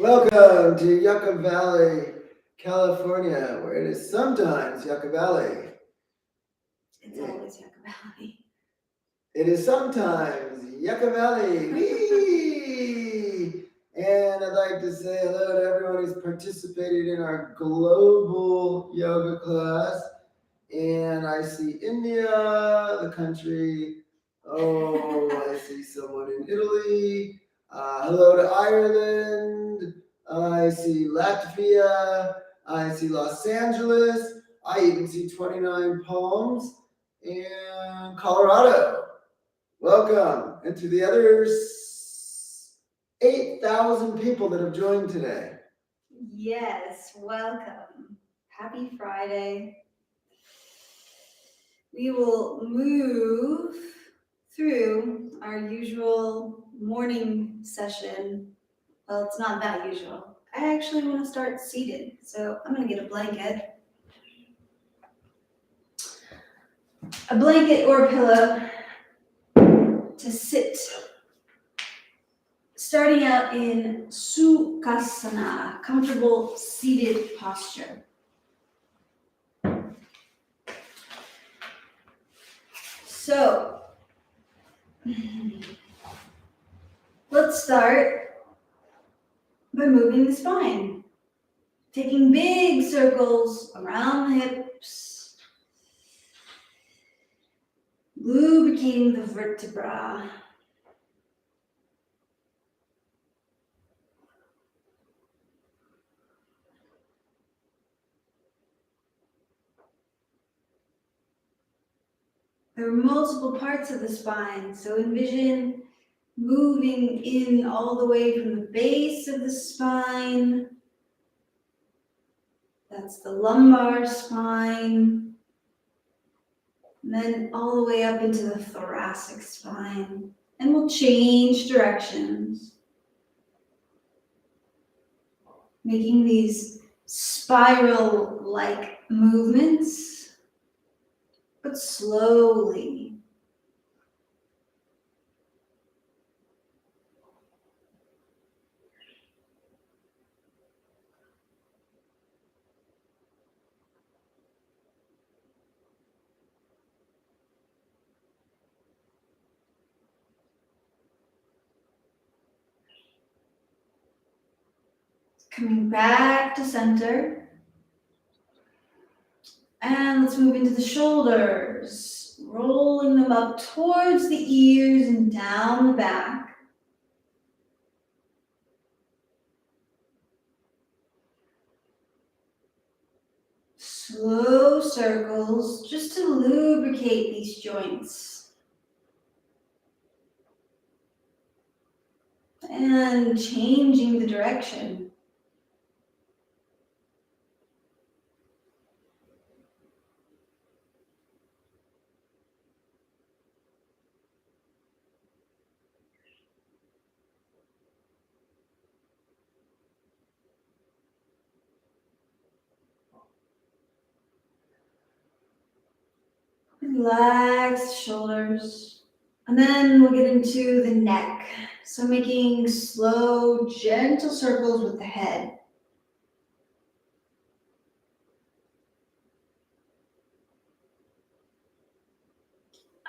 Welcome to Yucca Valley, California, where it is sometimes Yucca Valley. It's always Yucca Valley. It is sometimes Yucca Valley. Whee! And I'd like to say hello to everyone who's participated in our global yoga class. And I see India, the country. Oh, I see someone in Italy. Hello to Ireland. I see Latvia. I see Los Angeles. I even see 29 Palms and Colorado. Welcome. And to the other 8,000 people that have joined today. Yes, welcome. Happy Friday. We will move through our usual morning session. Well, it's not that usual. I actually want to start seated, so I'm going to get a blanket. A blanket or a pillow to sit. Starting out in Sukhasana, comfortable seated posture. So, let's start by moving the spine. Taking big circles around the hips. Lubricating the vertebra. There are multiple parts of the spine, so envision moving in all the way from the base of the spine. That's the lumbar spine. And then all the way up into the thoracic spine. And we'll change directions. Making these spiral-like movements, but slowly. Coming back to center. And let's move into the shoulders, rolling them up towards the ears and down the back. Slow circles just to lubricate these joints. And changing the direction. Relax shoulders. And then we'll get into the neck. So making slow, gentle circles with the head.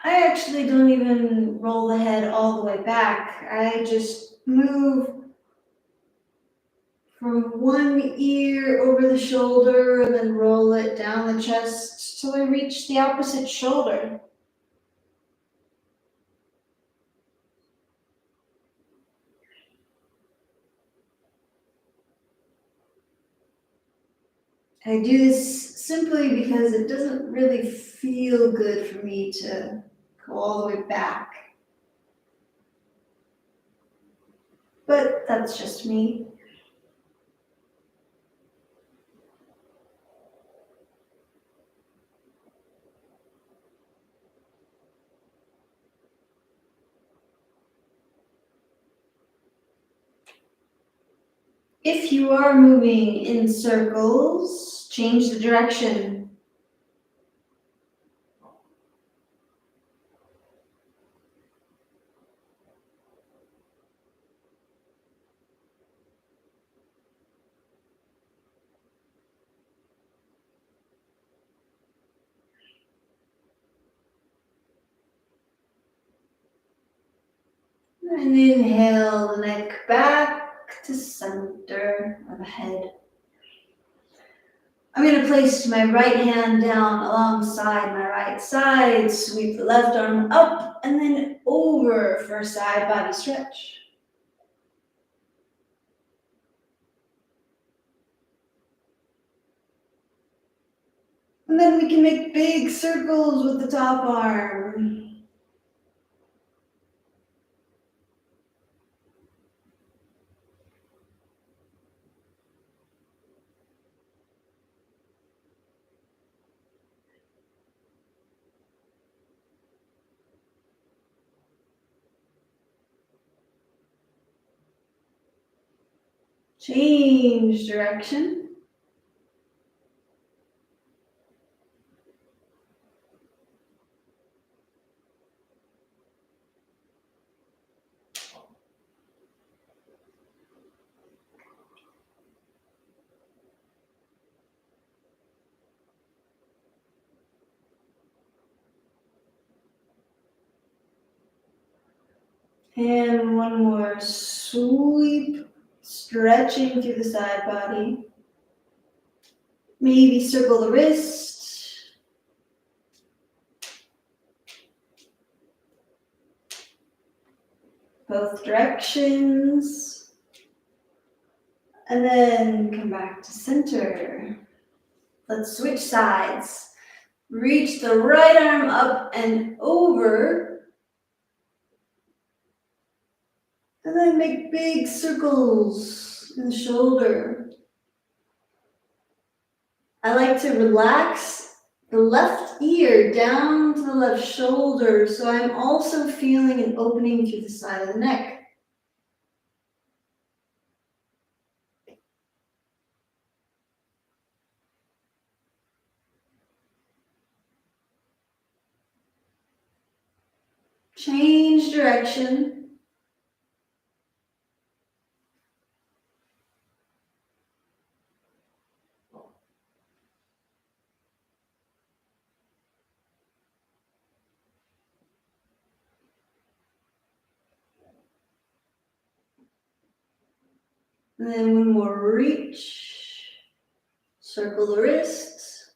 I actually don't even roll the head all the way back. I just move from one ear over the shoulder and then roll it down the chest till I reach the opposite shoulder. I do this simply because it doesn't really feel good for me to go all the way back. But that's just me. If you are moving in circles, change the direction. And inhale the neck back to center of the head. I'm going to place my right hand down alongside my right side, sweep the left arm up and then over for a side body stretch. And then we can make big circles with the top arm. Change direction. And one more sweep, stretching through the side body. Maybe circle the wrist. Both directions. And then come back to center. Let's switch sides. Reach the right arm up and over. And then make big circles in the shoulder. I like to relax the left ear down to the left shoulder, so I'm also feeling an opening through the side of the neck. Change direction. And then one more reach. Circle the wrists.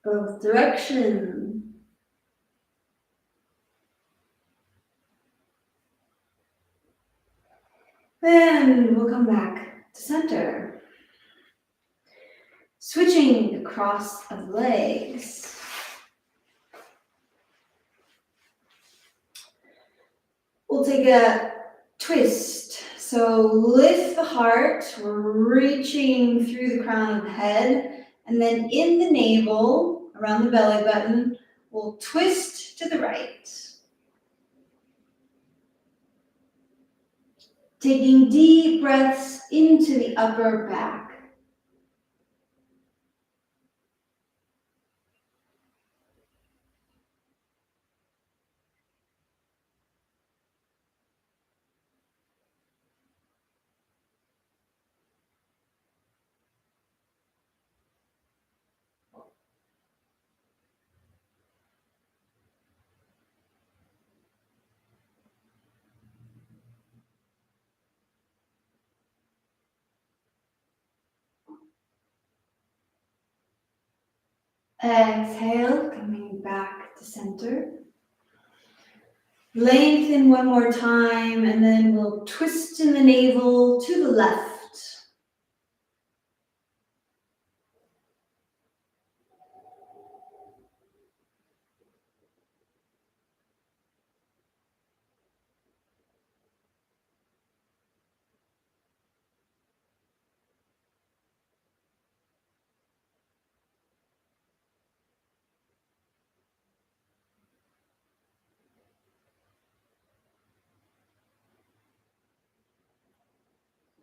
Both directions. Then we'll come back to center. Switching the cross of legs. We'll take a twist. So lift the heart, we're reaching through the crown of the head, and then in the navel, around the belly button, we'll twist to the right. Taking deep breaths into the upper back. Exhale, coming back to center. Lengthen one more time, and then we'll twist in the navel to the left.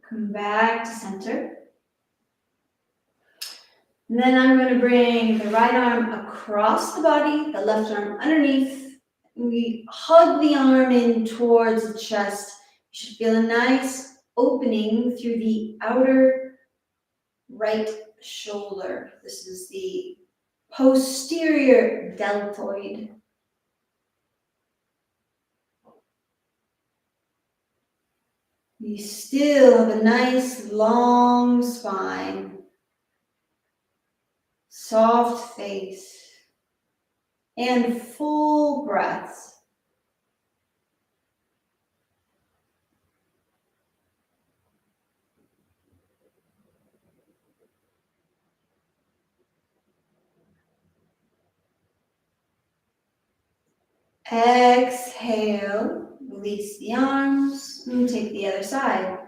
Come back to center. And then I'm going to bring the right arm across the body, the left arm underneath. We hug the arm in towards the chest. You should feel a nice opening through the outer right shoulder. This is the posterior deltoid. You still have a nice long spine, soft face, and full breaths. Exhale, release the arms, and take the other side.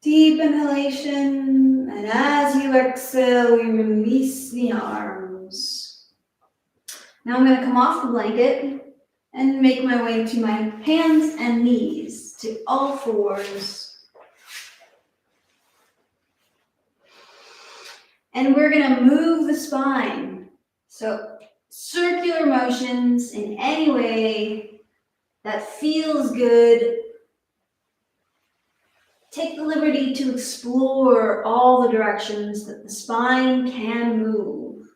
Deep inhalation, and as you exhale, we release the arms. Now I'm going to come off the blanket and make my way to my hands and knees, to all fours. And we're going to move the spine. So circular motions in any way that feels good. Take the liberty to explore all the directions that the spine can move.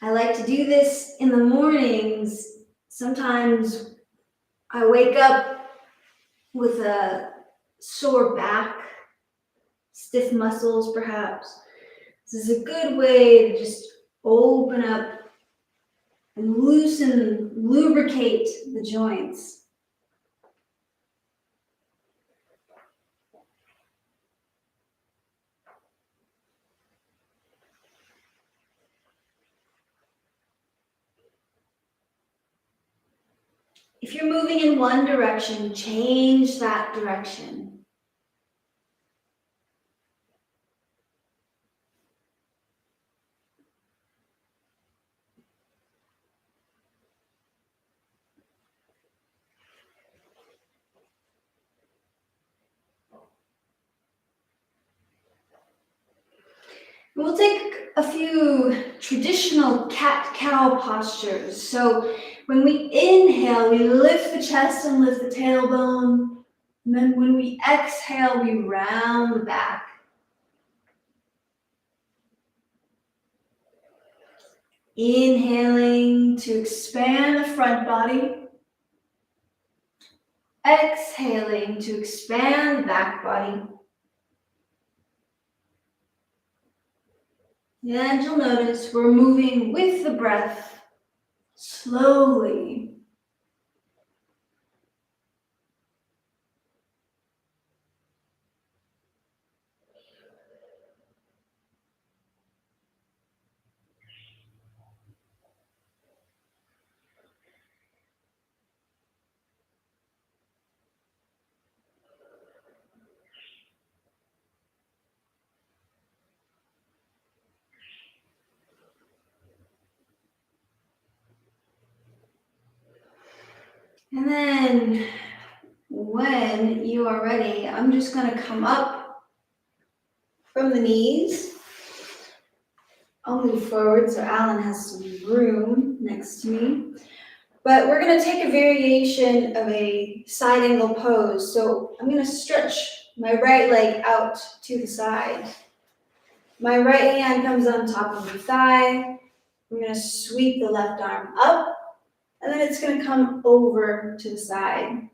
I like to do this in the mornings. Sometimes I wake up with a sore back, stiff muscles perhaps. This is a good way to just open up and loosen, lubricate the joints. If you're moving in one direction, change that direction. We'll take a few traditional cat-cow postures. So when we inhale, we lift the chest and lift the tailbone. And then when we exhale, we round the back. Inhaling to expand the front body. Exhaling to expand the back body. And you'll notice we're moving with the breath slowly. And then when you are ready, I'm just going to come up from the knees. I'll move forward so Alan has some room next to me. But we're going to take a variation of a side angle pose. So I'm going to stretch my right leg out to the side. My right hand comes on top of the thigh. I'm going to sweep the left arm up, and then it's going to come over to the side.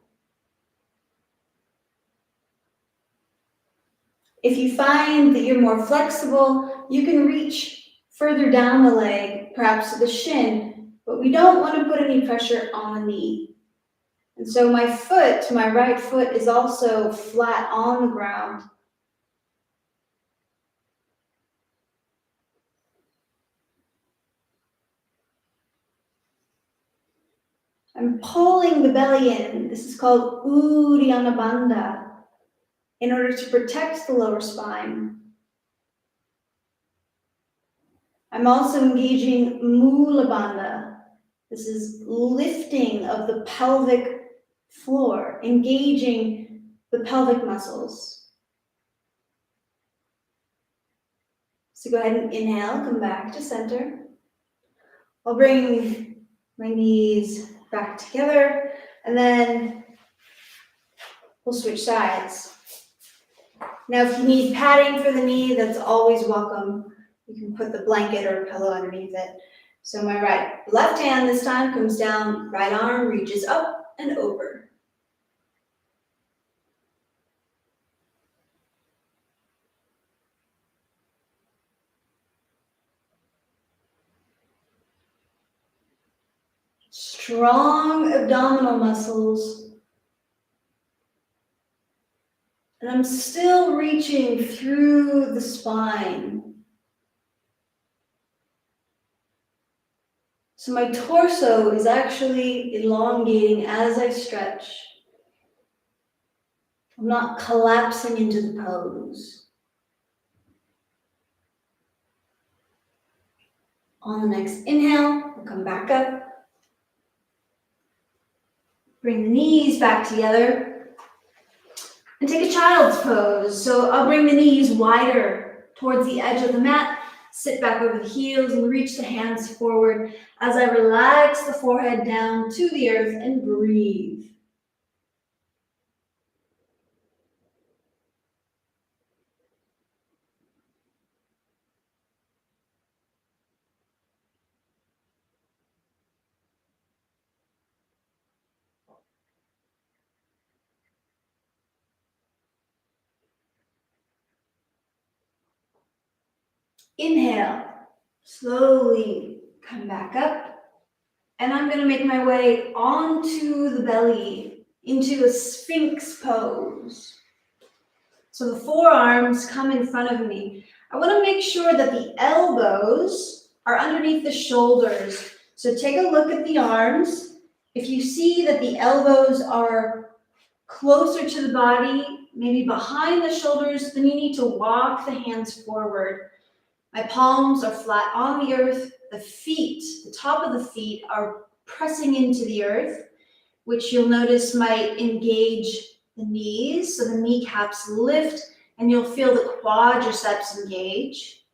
If you find that you're more flexible, you can reach further down the leg, perhaps to the shin, but we don't want to put any pressure on the knee. And so my foot, my right foot, is also flat on the ground. I'm pulling the belly in. This is called Uddiyana Bandha in order to protect the lower spine. I'm also engaging Mula Bandha. This is lifting of the pelvic floor, engaging the pelvic muscles. So go ahead and inhale, come back to center. I'll bring my knees back together, and then we'll switch sides. Now, if you need padding for the knee, that's always welcome. You can put the blanket or pillow underneath it. So my left hand this time comes down, right arm reaches up and over. Strong abdominal muscles. And I'm still reaching through the spine. So my torso is actually elongating as I stretch. I'm not collapsing into the pose. On the next inhale, we'll come back up. Bring the knees back together. And take a child's pose. So I'll bring the knees wider towards the edge of the mat. Sit back over the heels and reach the hands forward as I relax the forehead down to the earth and breathe. Inhale, slowly come back up. And I'm going to make my way onto the belly into a Sphinx pose. So the forearms come in front of me. I want to make sure that the elbows are underneath the shoulders. So take a look at the arms. If you see that the elbows are closer to the body, maybe behind the shoulders, then you need to walk the hands forward. My palms are flat on the earth. The feet, the top of the feet are pressing into the earth, which you'll notice might engage the knees. So the kneecaps lift and you'll feel the quadriceps engage.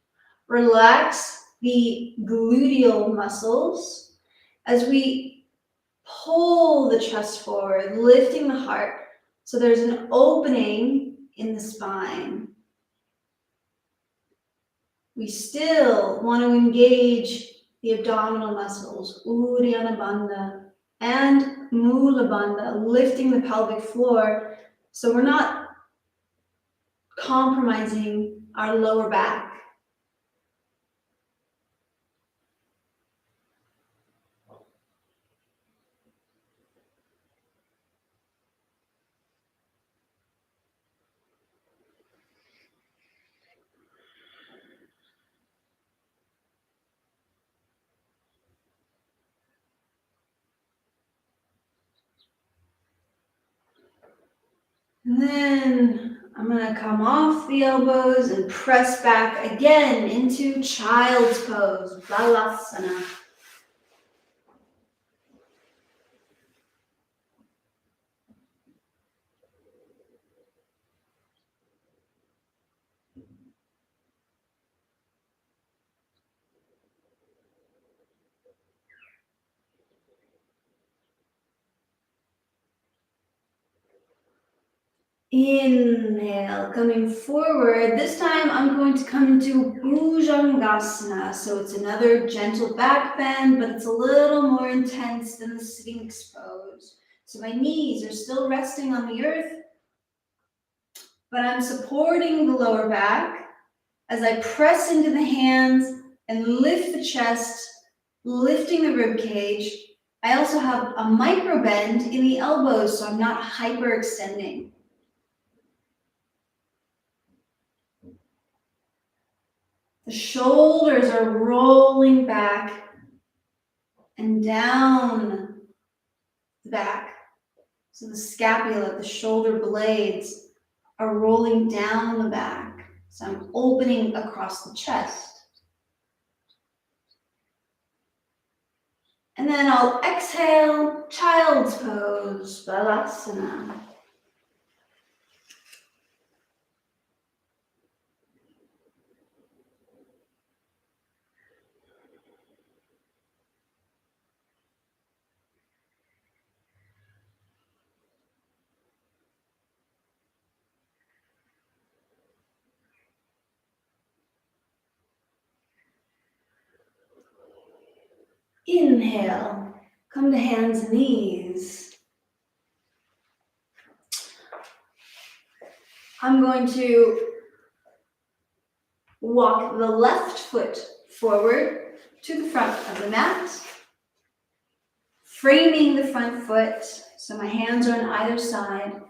Relax the gluteal muscles as we pull the chest forward, lifting the heart. So there's an opening in the spine. We still want to engage the abdominal muscles, Uddiyana Bandha and Mula Bandha, lifting the pelvic floor. So we're not compromising our lower back. And then I'm going to come off the elbows and press back again into child's pose, Balasana. Inhale, coming forward. This time I'm going to come into Bhujangasana. So it's another gentle back bend, but it's a little more intense than the Sphinx pose. So my knees are still resting on the earth, but I'm supporting the lower back as I press into the hands and lift the chest, lifting the rib cage. I also have a micro bend in the elbows, so I'm not hyperextending. The shoulders are rolling back and down back. So the scapula, the shoulder blades are rolling down the back. So I'm opening across the chest. And then I'll exhale, child's pose, balasana. Inhale, come to hands and knees. I'm going to walk the left foot forward to the front of the mat, framing the front foot, so my hands are on either side,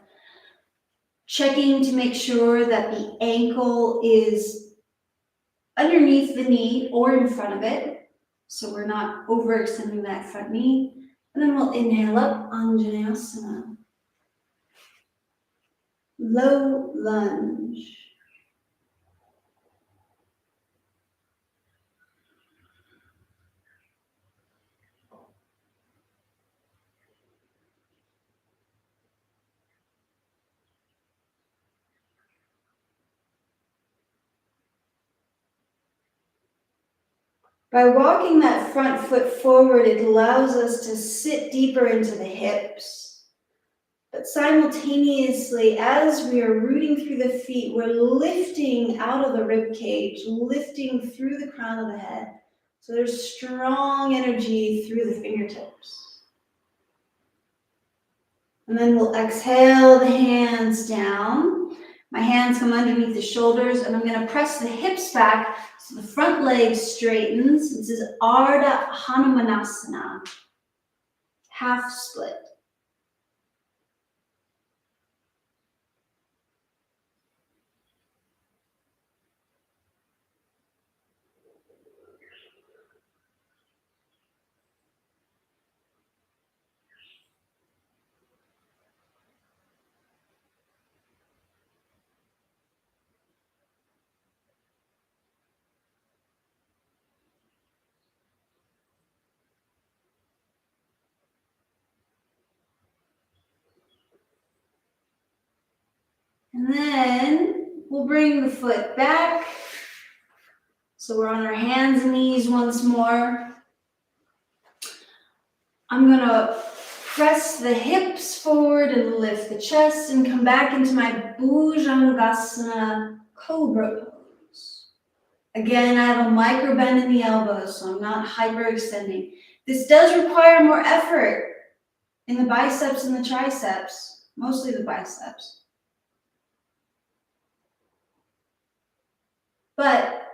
checking to make sure that the ankle is underneath the knee or in front of it, so we're not overextending that front knee. And then we'll inhale up, Anjaneyasana. Low lunge. By walking that front foot forward, it allows us to sit deeper into the hips. But simultaneously, as we are rooting through the feet, we're lifting out of the rib cage, lifting through the crown of the head. So there's strong energy through the fingertips. And then we'll exhale the hands down. My hands come underneath the shoulders, and I'm going to press the hips back so the front leg straightens. This is Ardha Hanumanasana, half split. And then we'll bring the foot back. So we're on our hands and knees once more. I'm going to press the hips forward and lift the chest and come back into my Bhujangasana Cobra pose. Again, I have a micro bend in the elbows, so I'm not hyperextending. This does require more effort in the biceps and the triceps, mostly the biceps. But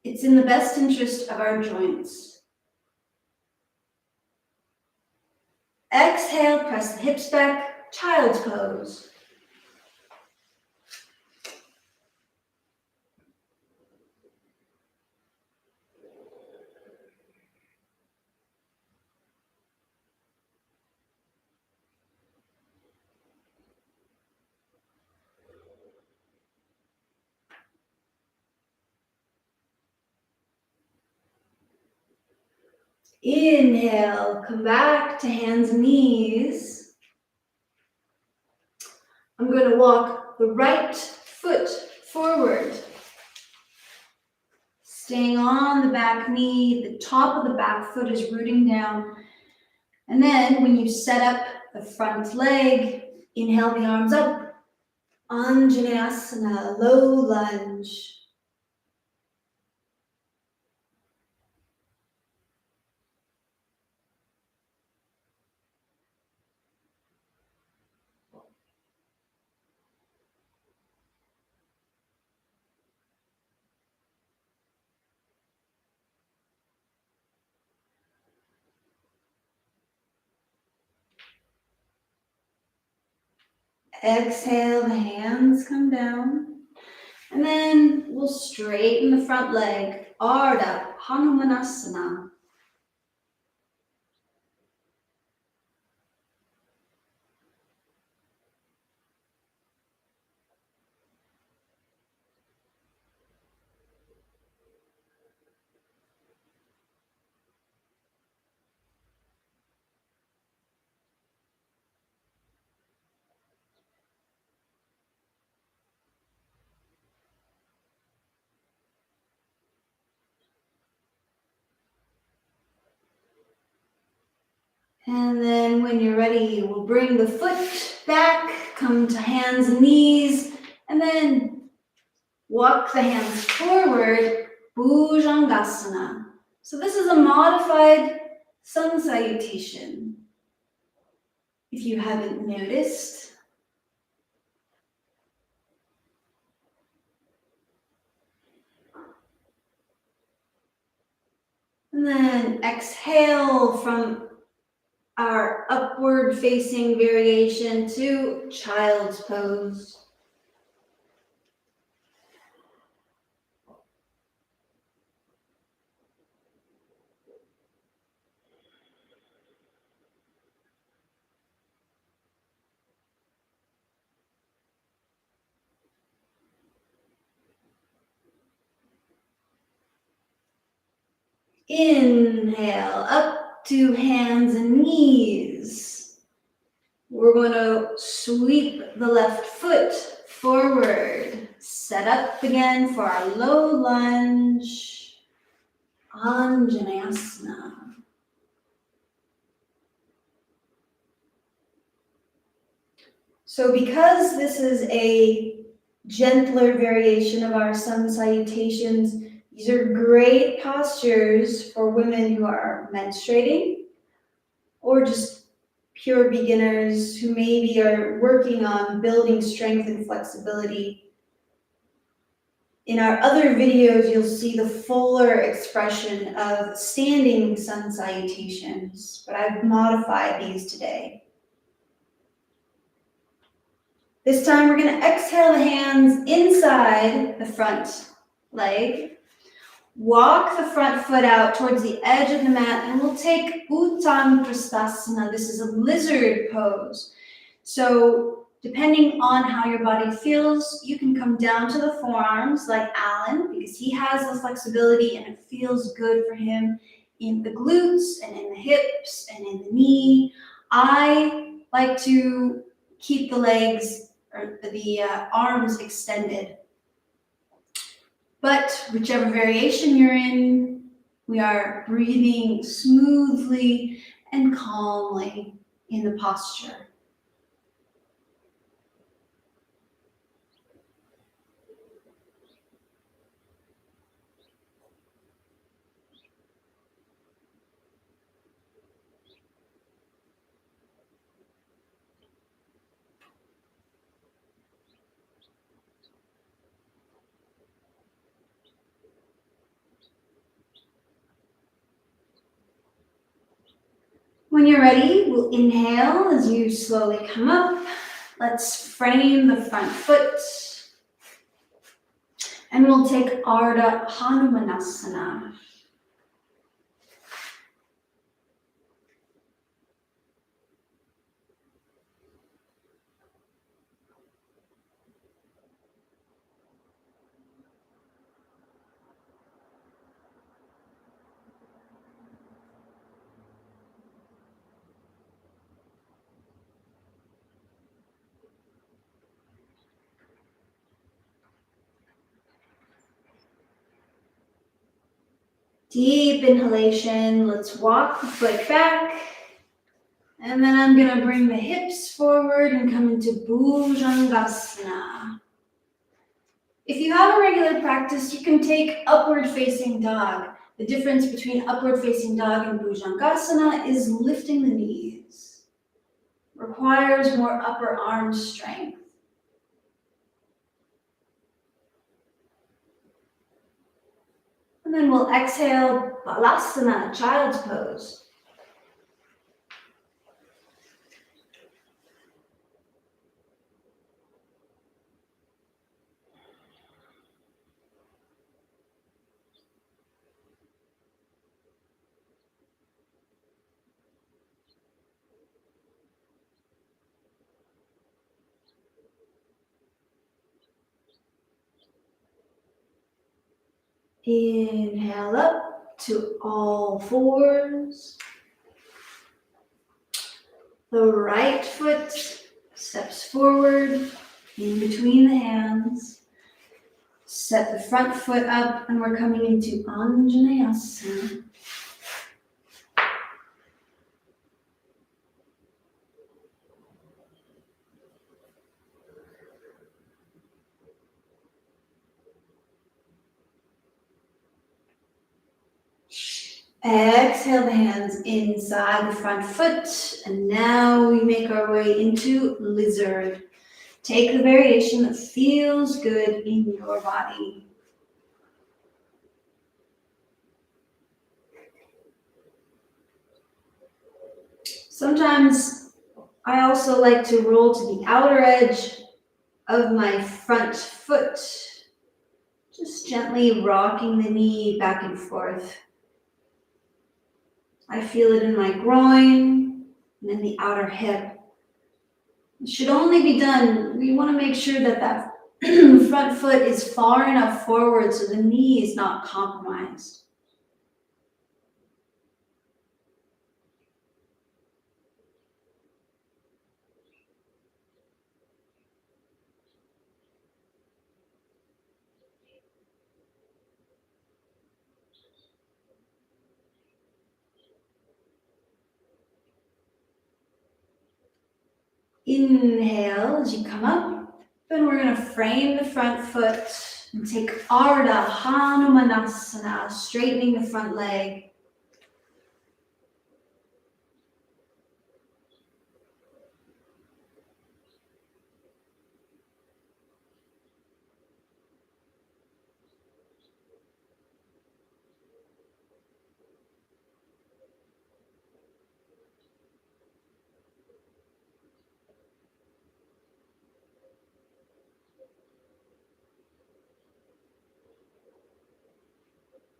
it's in the best interest of our joints. Exhale, press the hips back, child's pose. Inhale, come back to hands and knees. I'm going to walk the right foot forward, staying on the back knee. The top of the back foot is rooting down. And then when you set up the front leg, inhale the arms up, Anjaneyasana, low lunge. Exhale, the hands come down. And then we'll straighten the front leg, Ardha, Hanumanasana. And then when you're ready, we'll bring the foot back, come to hands and knees, and then walk the hands forward, Bhujangasana. So this is a modified sun salutation. If you haven't noticed, and then exhale from our upward facing variation to child's pose. Inhale, up to hands and knees. We're going to sweep the left foot forward. Set up again for our low lunge, Anjaneyasana. So because this is a gentler variation of our sun salutations, these are great postures for women who are menstruating or just pure beginners who maybe are working on building strength and flexibility. In our other videos, you'll see the fuller expression of standing sun salutations, but I've modified these today. This time we're going to exhale the hands inside the front leg. Walk the front foot out towards the edge of the mat, and we'll take Uttanapristhasana. This is a lizard pose. So depending on how your body feels, you can come down to the forearms like Alan, because he has the flexibility and it feels good for him in the glutes and in the hips and in the knee. I like to keep the legs or the arms extended. But whichever variation you're in, we are breathing smoothly and calmly in the posture. When you're ready, we'll inhale as you slowly come up. Let's frame the front foot. And we'll take Ardha Hanumanasana. Deep inhalation. Let's walk the foot back. And then I'm going to bring the hips forward and come into Bhujangasana. If you have a regular practice, you can take upward facing dog. The difference between upward facing dog and Bhujangasana is lifting the knees. Requires more upper arm strength. And then we'll exhale, Balasana, child's pose. Inhale up to all fours. The right foot steps forward in between the hands. Set the front foot up and we're coming into Anjaneyasana. Exhale the hands inside the front foot, and now we make our way into lizard. Take the variation that feels good in your body. Sometimes I also like to roll to the outer edge of my front foot, just gently rocking the knee back and forth. I feel it in my groin and in the outer hip. It should only be done, we want to make sure that that front foot is far enough forward so the knee is not compromised. Inhale as you come up, and we're going to frame the front foot and take Ardha Hanumanasana, straightening the front leg.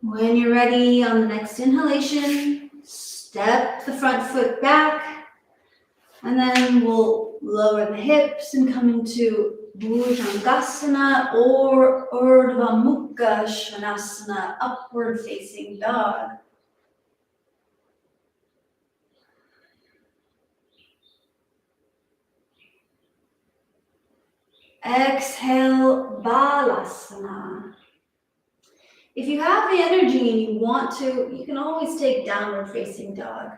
When you're ready, on the next inhalation, step the front foot back, and then we'll lower the hips and come into Bhujangasana or Urdhva Mukha Svanasana, upward facing dog. Exhale, Balasana. If you have the energy and you want to, you can always take downward facing dog.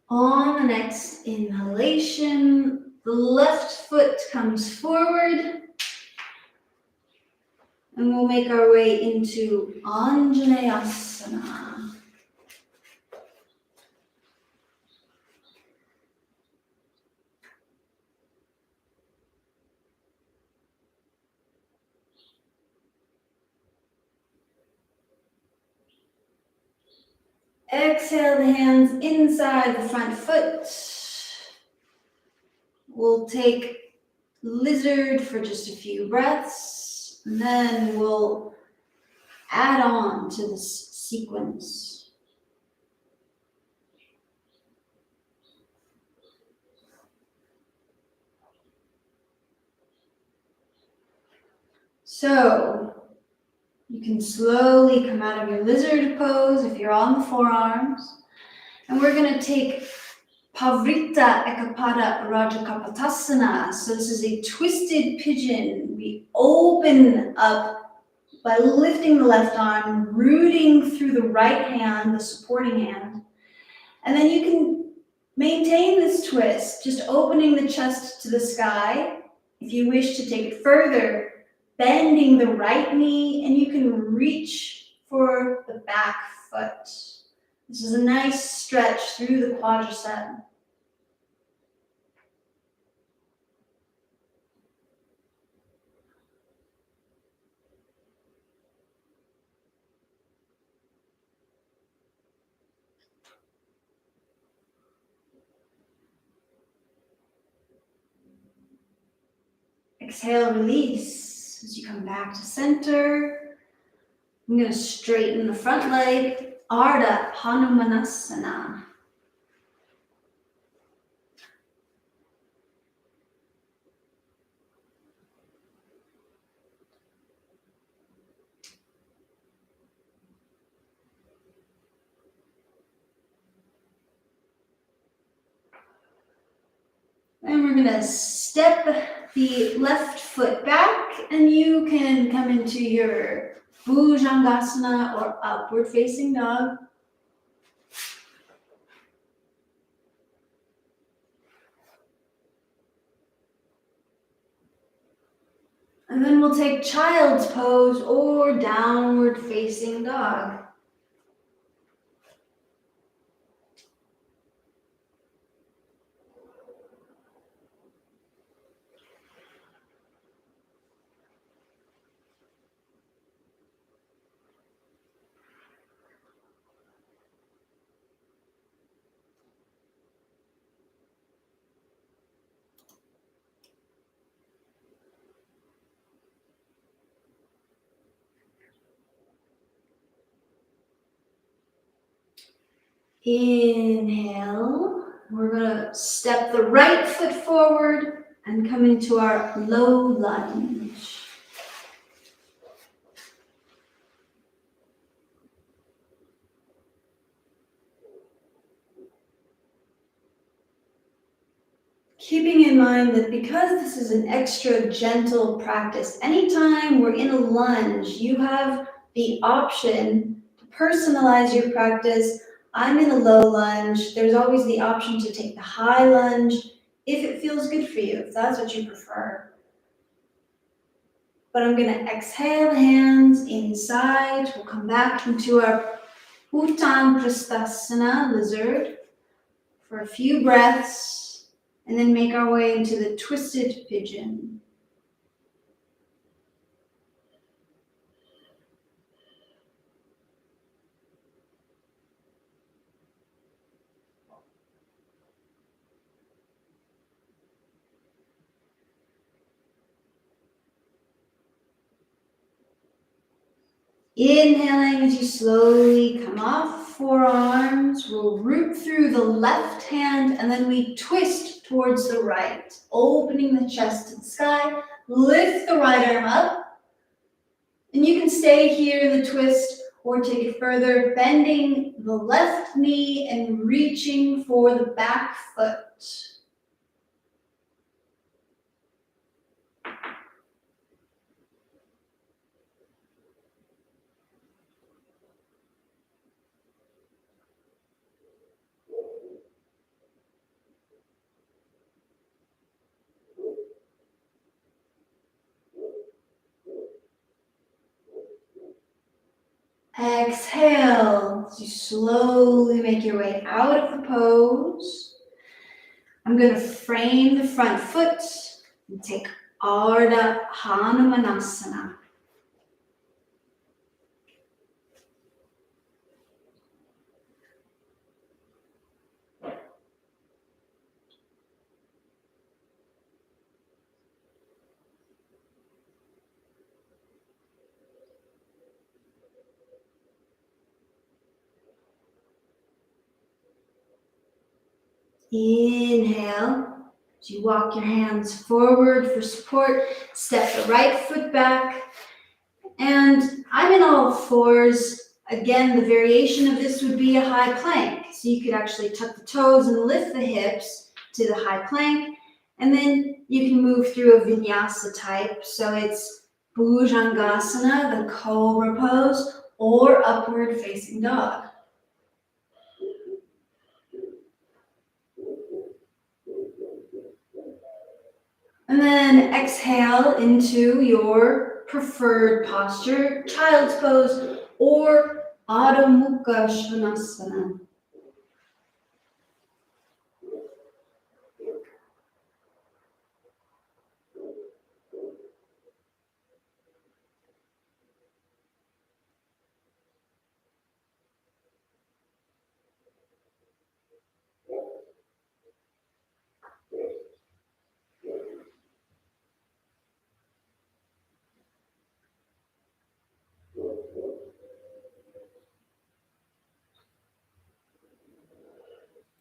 On the next inhalation, the left foot comes forward, and we'll make our way into Anjaneyasana. Exhale the hands inside the front foot. We'll take lizard for just a few breaths, and then we'll add on to this sequence. So, you can slowly come out of your lizard pose if you're on the forearms. And we're going to take Pavrita Ekapada Rajakapatasana. So this is a twisted pigeon. We open up by lifting the left arm, rooting through the right hand, the supporting hand. And then you can maintain this twist, just opening the chest to the sky. If you wish to take it further, bending the right knee, and you can reach for the back foot. This is a nice stretch through the quadricep. Exhale, release. As you come back to center, I'm going to straighten the front leg, Ardha Hanumanasana. And we're going to step the left foot back, and you can come into your Bhujangasana or upward facing dog. And then we'll take child's pose or downward facing dog. Inhale. We're gonna step the right foot forward and come into our low lunge. Keeping in mind that because this is an extra gentle practice, anytime we're in a lunge, you have the option to personalize your practice. I'm in a low lunge. There's always the option to take the high lunge if it feels good for you, if that's what you prefer. But I'm gonna exhale the hands inside. We'll come back into our Uttan Prasthasana, lizard, for a few breaths, and then make our way into the twisted pigeon. Inhaling as you slowly come off forearms, we'll root through the left hand and then we twist towards the right, opening the chest to the sky. Lift the right arm up, and you can stay here in the twist or take it further, bending the left knee and reaching for the back foot. Exhale as you slowly make your way out of the pose. I'm going to frame the front foot and take Ardha Hanumanasana. Inhale, as you walk your hands forward for support, step the right foot back, and I'm in all fours. Again, the variation of this would be a high plank. So you could actually tuck the toes and lift the hips to the high plank, and then you can move through a vinyasa type. So it's Bhujangasana, the cobra pose, or upward facing dog. And then exhale into your preferred posture, child's pose or Adho Mukha Svanasana.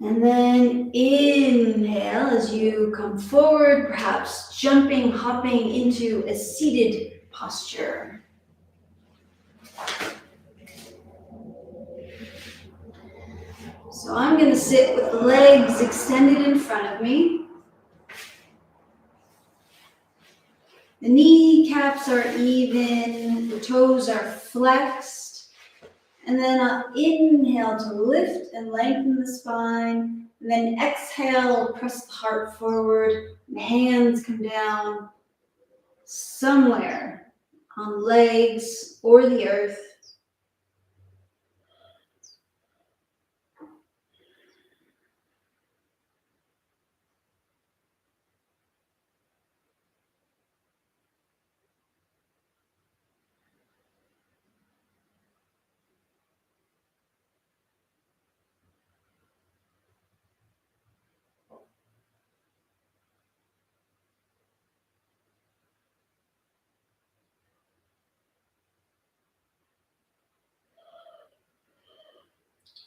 And then inhale as you come forward, perhaps jumping, hopping into a seated posture. So I'm going to sit with the legs extended in front of me. kneecaps are even, the toes are flexed. And then I'll inhale to lift and lengthen the spine. And then exhale, press the heart forward. The hands come down somewhere on legs or the earth.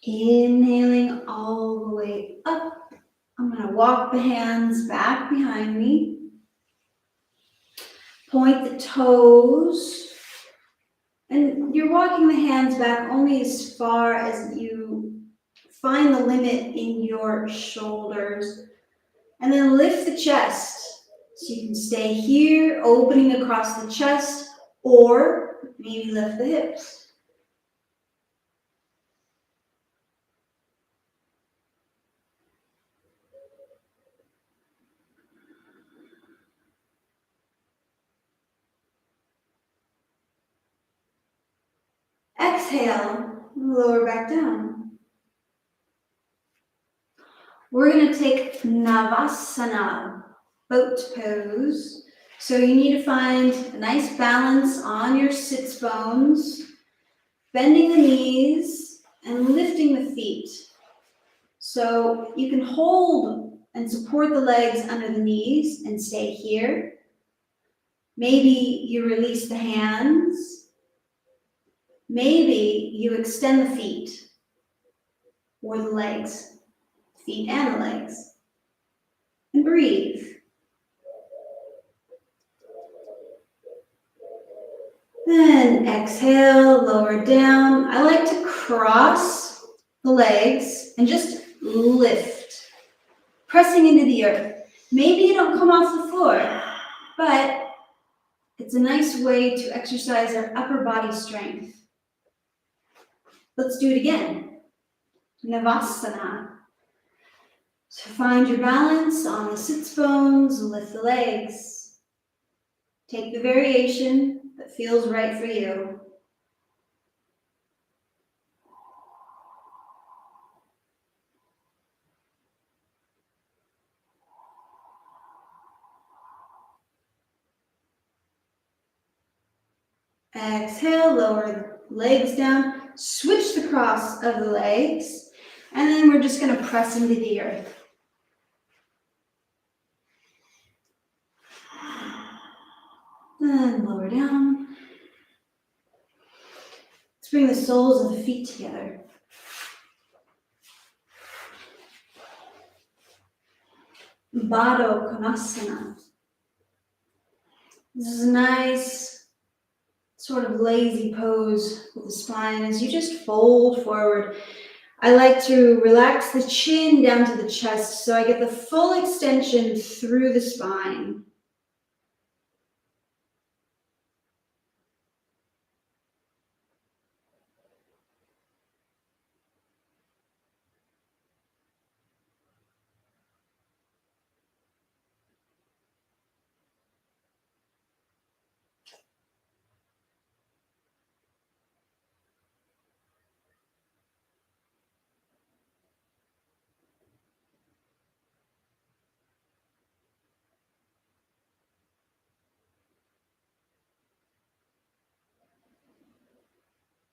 Inhaling all the way up. I'm going to walk the hands back behind me. Point the toes. And you're walking the hands back only as far as you find the limit in your shoulders. And then lift the chest. So you can stay here, opening across the chest, or maybe lift the hips. Exhale, lower back down. We're going to take Navasana, boat pose. So you need to find a nice balance on your sits bones, bending the knees and lifting the feet. So you can hold and support the legs under the knees and stay here. Maybe you release the hands. Maybe you extend the feet or the legs, feet and the legs. And breathe. Then exhale, lower down. I like to cross the legs and just lift, pressing into the earth. Maybe you don't come off the floor, but it's a nice way to exercise our upper body strength. Let's do it again. Navasana. So find your balance on the sits bones, lift the legs. Take the variation that feels right for you. Exhale, lower the legs down, switch the cross of the legs, and then we're just going to press into the earth. Then lower down. Let's bring the soles of the feet together. Baddha Konasana. This is a nice sort of lazy pose with the spine as you just fold forward. I like to relax the chin down to the chest so I get the full extension through the spine.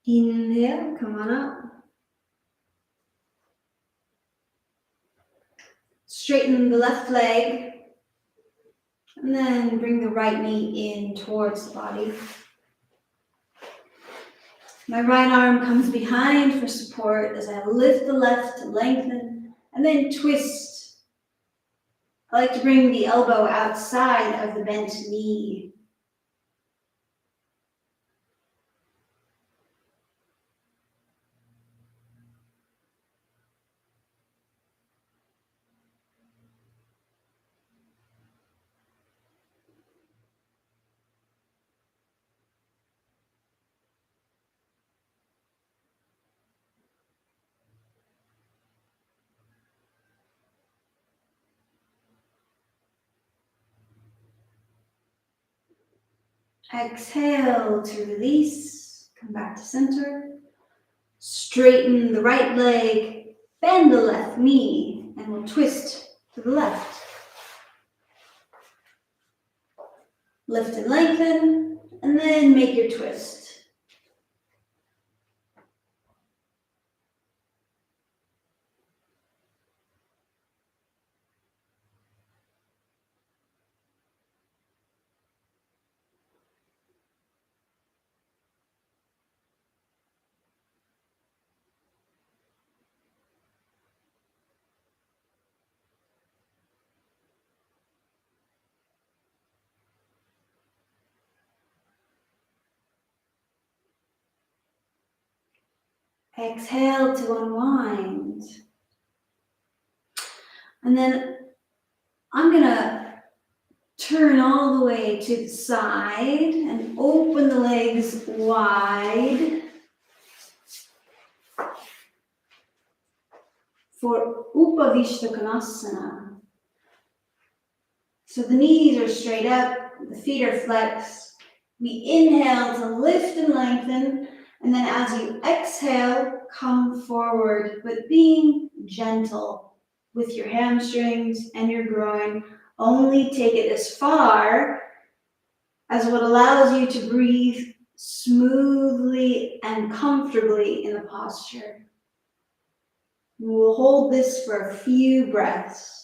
Inhale, come on up. Straighten the left leg. And then bring the right knee in towards the body. My right arm comes behind for support as I lift the left to lengthen and then twist. I like to bring the elbow outside of the bent knee. Exhale to release. Come back to center. Straighten the right leg. Bend the left knee. And we'll twist to the left. Lift and lengthen. And then make your twist. Exhale to unwind. And then I'm gonna turn all the way to the side and open the legs wide for Upavishta Konasana. So the knees are straight up, the feet are flexed. We inhale to lift and lengthen, and then as you exhale, come forward, but being gentle with your hamstrings and your groin. Only take it as far as what allows you to breathe smoothly and comfortably in the posture. We'll hold this for a few breaths.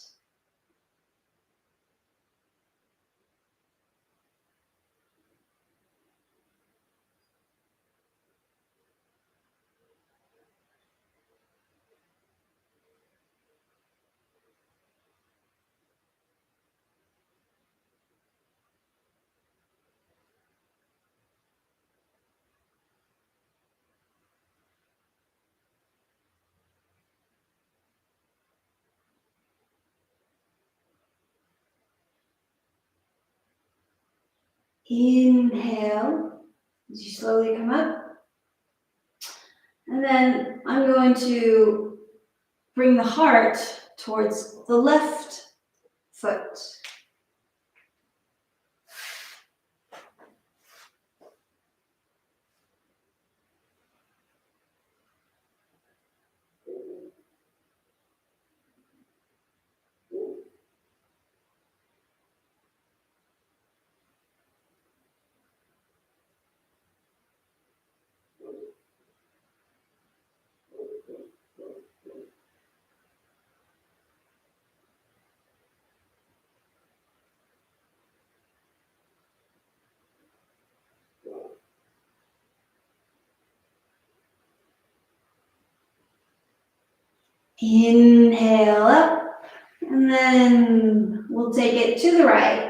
Inhale as you slowly come up. And then I'm going to bring the heart towards the left foot. Inhale up, and then we'll take it to the right.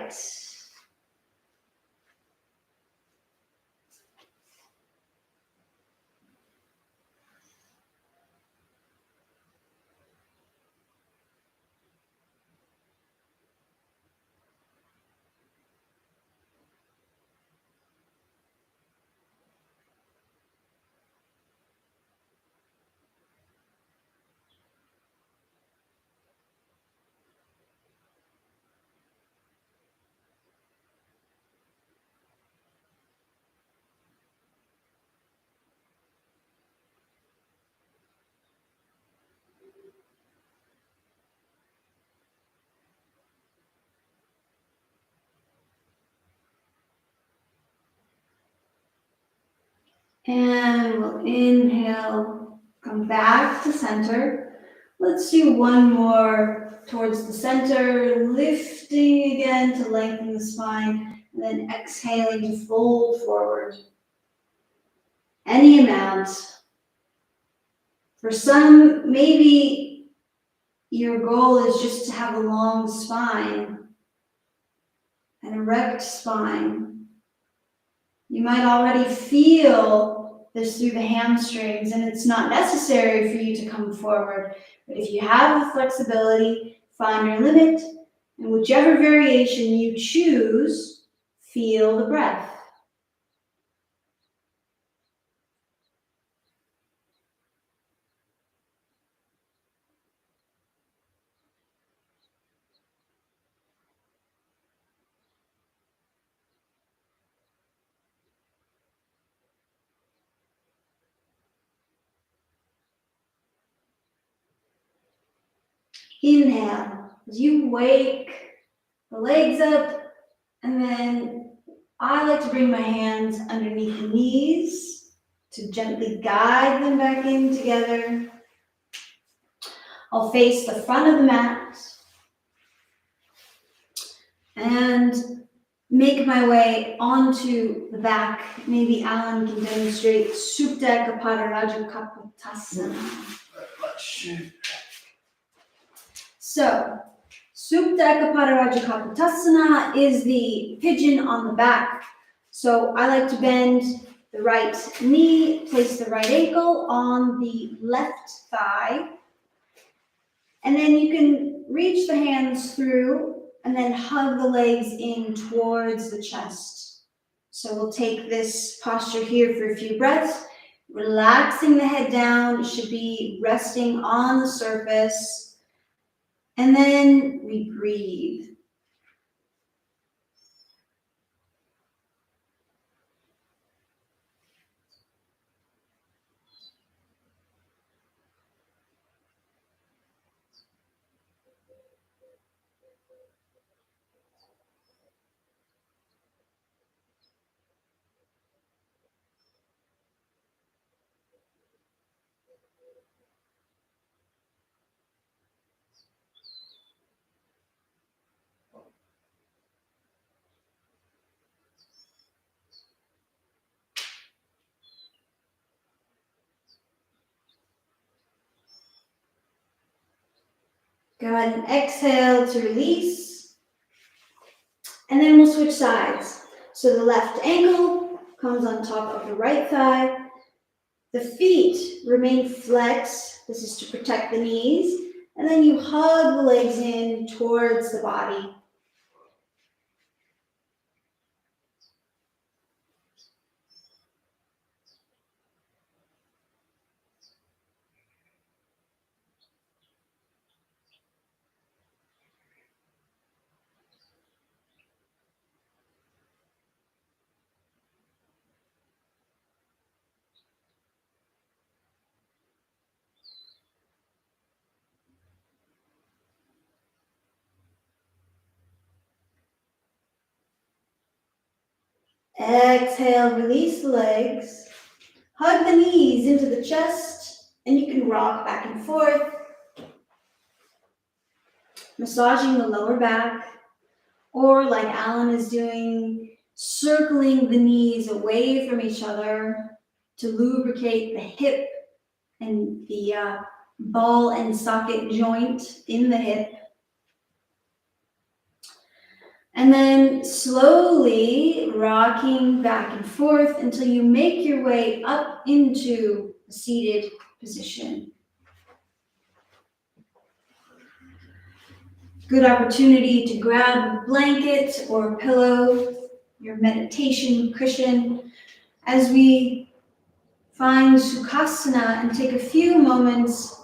And we'll inhale, come back to center. Let's do one more towards the center, lifting again to lengthen the spine, and then exhaling to fold forward. Any amount. For some, maybe your goal is just to have a long spine, an erect spine. You might already feel this through the hamstrings, and it's not necessary for you to come forward. But if you have the flexibility, find your limit, and whichever variation you choose, feel the breath. Inhale, as you wake the legs up, and then I like to bring my hands underneath the knees to gently guide them back in together. I'll face the front of the mat and make my way onto the back. Maybe Alan can demonstrate Supta Kapara Kapotasana. So, Supta Kapara Kapotasana is the pigeon on the back. So I like to bend the right knee, place the right ankle on the left thigh, and then you can reach the hands through and then hug the legs in towards the chest. So we'll take this posture here for a few breaths, relaxing the head down. It should be resting on the surface. And then we breathe. Go ahead and exhale to release. And then we'll switch sides. So the left ankle comes on top of the right thigh. The feet remain flexed. This is to protect the knees. And then you hug the legs in towards the body. Exhale, release the legs. Hug the knees into the chest, and you can rock back and forth, massaging the lower back, or like Alan is doing, circling the knees away from each other to lubricate the hip and the ball and socket joint in the hip. And then slowly rocking back and forth until you make your way up into a seated position. Good opportunity to grab a blanket or a pillow, your meditation cushion, as we find Sukhasana and take a few moments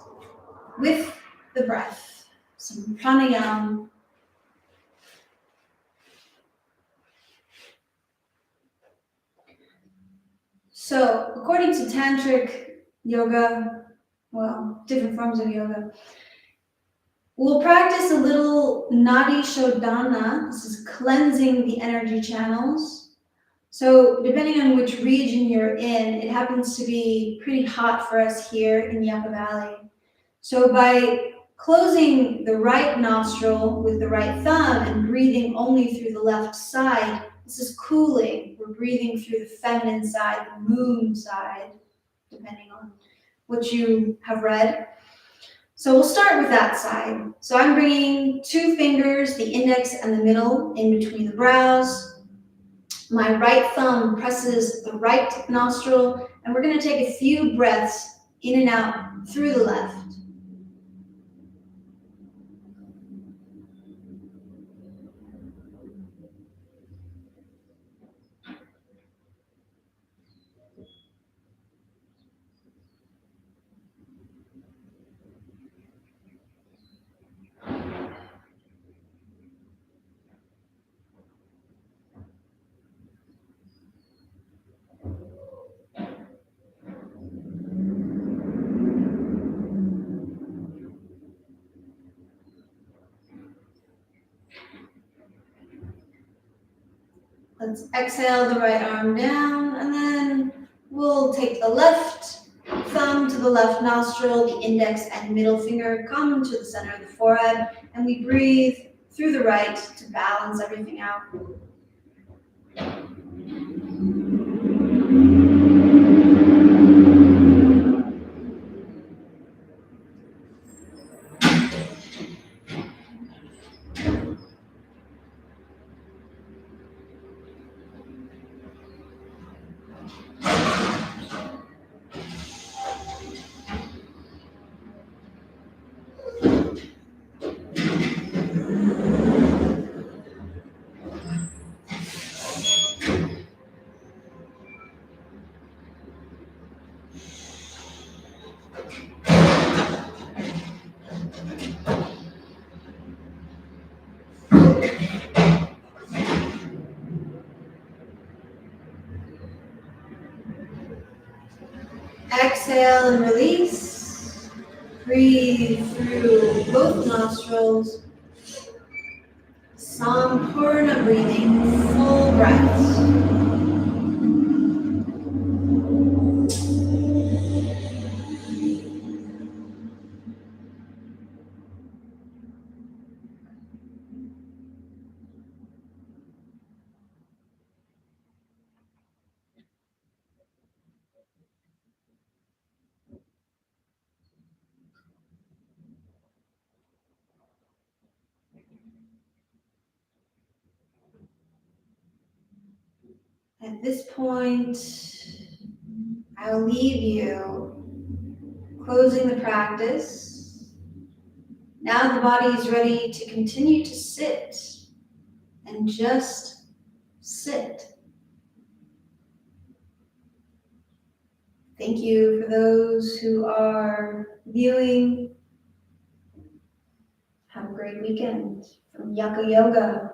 with the breath, some pranayam. So, according to Tantric yoga, well, different forms of yoga, we'll practice a little nadi shodhana. This is cleansing the energy channels. So, depending on which region you're in, it happens to be pretty hot for us here in Yucca Valley. So, by closing the right nostril with the right thumb and breathing only through the left side, this is cooling. We're breathing through the feminine side, the moon side, depending on what you have read. So we'll start with that side. So I'm bringing 2 fingers, the index and the middle, in between the brows. My right thumb presses the right nostril, and we're going to take a few breaths in and out through the left. Let's exhale the right arm down, and then we'll take the left thumb to the left nostril, the index and middle finger come to the center of the forehead, and we breathe through the right to balance everything out. Exhale and release. Breathe through both nostrils. Sampurna breathing, full breaths. At this point, I'll leave you closing the practice. Now the body is ready to continue to sit and just sit. Thank you for those who are viewing. Have a great weekend from Yaka Yoga.